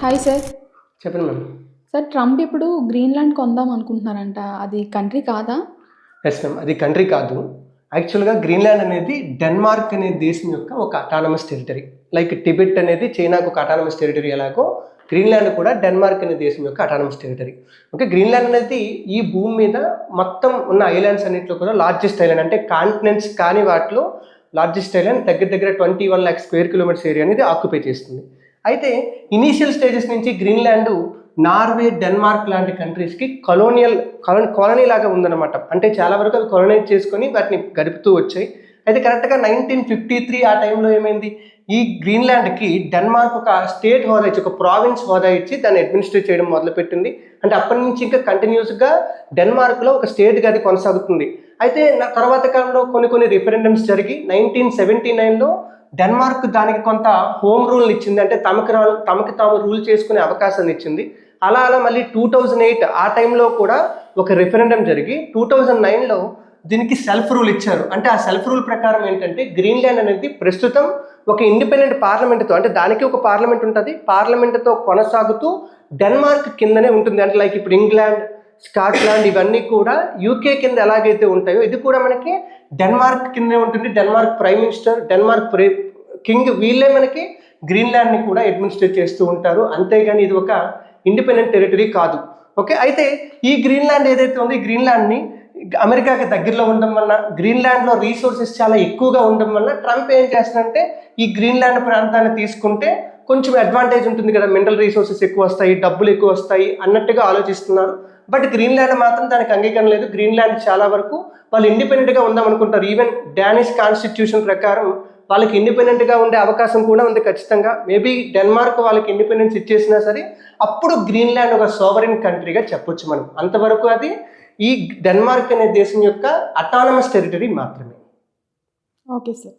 Hi sir. చెప్పండి madam. Sir Trump ఇప్పుడు Greenland కొందాం అనుకుంటున్నారంట. అది కంట్రీ కాదా? Yes ma'am. అది కంట్రీ కాదు. యాక్చువల్‌గా గ్రీన్‌లాండ్ అనేది డెన్మార్క్ అనే దేశం యొక్క ఒక అటానమస్ టెరిటరీ. లైక్ టిబెట్ అనేది చైనాకు ఒక అటానమస్ టెరిటరీ ఎలాగో గ్రీన్‌లాండ్ కూడా డెన్మార్క్ అనే దేశం యొక్క అటానమస్ టెరిటరీ. ఓకే. గ్రీన్‌లాండ్ అనేది ఈ భూమి మీద మొత్తం ఉన్న ఐలాండ్స్ అన్నిట్లో కూడా లార్జెస్ట్ ఐలాండ్. అంటే కాంటినెంట్స్ కాని వాటిలో లార్జెస్ట్ ఐలాండ్. దగ్గర దగ్గర 21,00,000 స్క్వేర్ కిలోమీటర్స్ ఏరియా అనేది ఆక్యుపై చేస్తుంది. అయితే ఇనీషియల్ స్టేజెస్ నుంచి గ్రీన్‌లాండ్ నార్వే, డెన్మార్క్ లాంటి కంట్రీస్కి కాలనీ లాగా ఉందన్నమాట. అంటే చాలా వరకు అవి కాలనైజ్ చేసుకొని వాటిని గడుపుతూ వచ్చాయి. అయితే కరెక్ట్గా 1953 ఆ టైంలో ఏమైంది, ఈ గ్రీన్‌లాండ్కి డెన్మార్క్ ఒక స్టేట్ హోదా ఇచ్చి, ఒక ప్రావిన్స్ హోదా ఇచ్చి దాన్ని అడ్మినిస్ట్రేట్ చేయడం మొదలుపెట్టింది. అంటే అప్పటి నుంచి ఇంకా కంటిన్యూస్గా డెన్మార్క్లో ఒక స్టేట్గా అది కొనసాగుతుంది. అయితే తర్వాత కాలంలో కొన్ని రిఫరెండమ్స్ జరిగి 1979లో డెన్మార్క్ దానికి కొంత హోమ్ రూల్ ఇచ్చింది. అంటే తమకి తాము రూల్ చేసుకునే అవకాశాన్ని ఇచ్చింది. అలా మళ్ళీ 2008 ఆ టైంలో కూడా ఒక రిఫరెండం జరిగి 2009లో దీనికి సెల్ఫ్ రూల్ ఇచ్చారు. అంటే ఆ సెల్ఫ్ రూల్ ప్రకారం ఏంటంటే గ్రీన్‌లాండ్ అనేది ప్రస్తుతం ఒక ఇండిపెండెంట్ పార్లమెంట్తో, అంటే దానికి ఒక పార్లమెంట్ ఉంటుంది, పార్లమెంట్తో కొనసాగుతూ డెన్మార్క్ కిందనే ఉంటుంది. అంటే లైక్ ఇప్పుడు ఇంగ్లాండ్, స్కాట్లాండ్ ఇవన్నీ కూడా యూకే కింద ఎలాగైతే ఉంటాయో ఇది కూడా మనకి డెన్మార్క్ కిందే ఉంటుంది. Denmark prime minister, Denmark king వీళ్ళే మనకి గ్రీన్‌లాండ్ని కూడా అడ్మినిస్ట్రేట్ చేస్తూ ఉంటారు. అంతేగాని ఇది ఒక ఇండిపెండెంట్ టెరిటరీ కాదు. ఓకే. అయితే ఈ గ్రీన్‌లాండ్ ఏదైతే ఉందో ఈ గ్రీన్‌లాండ్ని అమెరికాకి దగ్గరలో ఉండడం వల్ల, గ్రీన్‌లాండ్లో రీసోర్సెస్ చాలా ఎక్కువగా ఉండడం వల్ల ట్రంప్ ఏం చేస్తాడంటే ఈ గ్రీన్‌లాండ్ ప్రాంతాన్ని తీసుకుంటే కొంచెం అడ్వాంటేజ్ ఉంటుంది కదా, మినరల్ రీసోర్సెస్ ఎక్కువ వస్తాయి, డబ్బులు ఎక్కువ వస్తాయి అన్నట్టుగా ఆలోచిస్తున్నారు. బట్ గ్రీన్‌లాండ్ మాత్రం దానికి అంగీకారం లేదు. గ్రీన్‌లాండ్ చాలా వరకు వాళ్ళు ఇండిపెండెంట్గా ఉందాం అనుకుంటారు. ఈవెన్ డానిష్ కాన్స్టిట్యూషన్ ప్రకారం వాళ్ళకి ఇండిపెండెంట్గా ఉండే అవకాశం కూడా ఉంది ఖచ్చితంగా. మేబీ డెన్మార్క్ వాళ్ళకి ఇండిపెండెన్స్ ఇచ్చేసినా సరే అప్పుడు గ్రీన్‌లాండ్ ఒక సోవరెన్ కంట్రీగా చెప్పొచ్చు మనం. అంతవరకు అది ఈ డెన్మార్క్ అనే దేశం యొక్క అటానమస్ టెరిటరీ మాత్రమే. Okay sir.